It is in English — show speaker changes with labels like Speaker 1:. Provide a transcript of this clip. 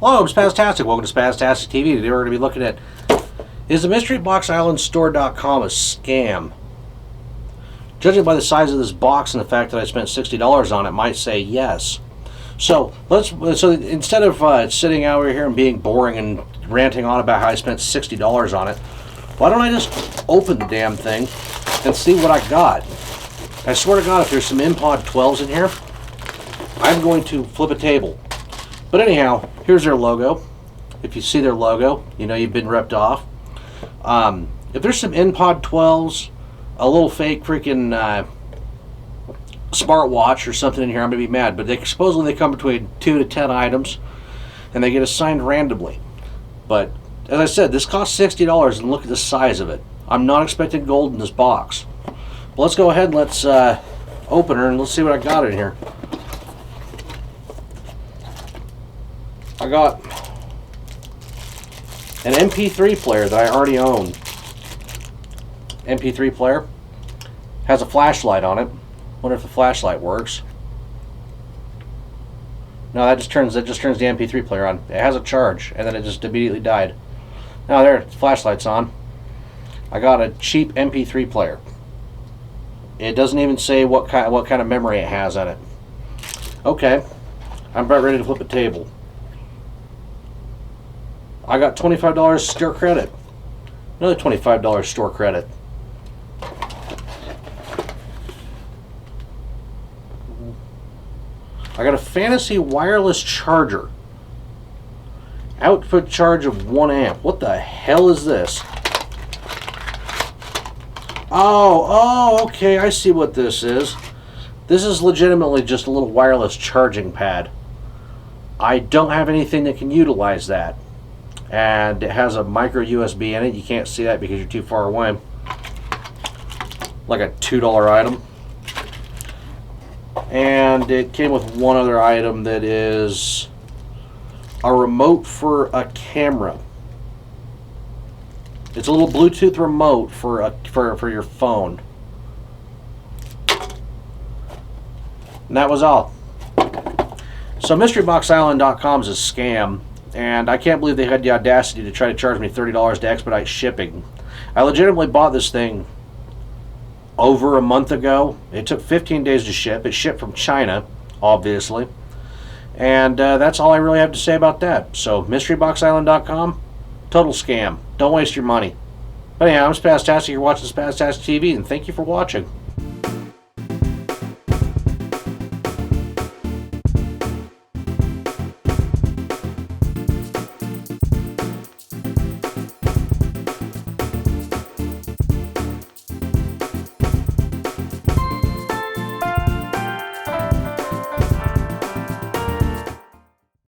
Speaker 1: Hello, I'm Spaztastic. Welcome to Spaztastic TV. Today we're going to be looking at, is the MysteryBoxIsland.store a scam? Judging by the size of this box and the fact that I spent $60 on it, might say yes. So instead of sitting out over here and being boring and ranting on about how I spent $60 on it, why don't I just open the damn thing and see what I got? I swear to God, if there's some Impod 12s in here, I'm going to flip a table. But anyhow, here's their logo. If you see their logo, you know you've been ripped off. If there's some Impod 12s, a little fake freaking smartwatch or something in here, I'm going to be mad. But supposedly they come between 2 to 10 items, and they get assigned randomly. But as I said, this costs $60, and look at the size of it. I'm not expecting gold in this box. But let's go ahead and let's open her and let's see what I got in here. I got an MP3 player that I already own. MP3 player has a flashlight on it. Wonder if the flashlight works. No, that just turns the MP3 player on. It has a charge, and then it just immediately died. Now there, the flashlight's on. I got a cheap MP3 player. It doesn't even say what kind of memory it has on it. Okay, I'm about ready to flip a table. I got $25 store credit. Another $25 store credit. I got a fantasy wireless charger. Output charge of 1 amp. What the hell is this? Oh, okay, I see what this is. This is legitimately just a little wireless charging pad. I don't have anything that can utilize that. And it has a micro USB in it. You can't see that because you're too far away. Like a $2 item. And it came with one other item that is a remote for a camera. It's a little Bluetooth remote for your phone. And that was all. So MysteryBoxIsland.com is a scam. And I can't believe they had the audacity to try to charge me $30 to expedite shipping. I legitimately bought this thing over a month ago. It took 15 days to ship. It shipped from China, obviously. And that's all I really have to say about that. So, MysteryBoxIsland.com, total scam. Don't waste your money. But anyhow, I'm Spaztastic. You're watching Spaztastic TV, and thank you for watching.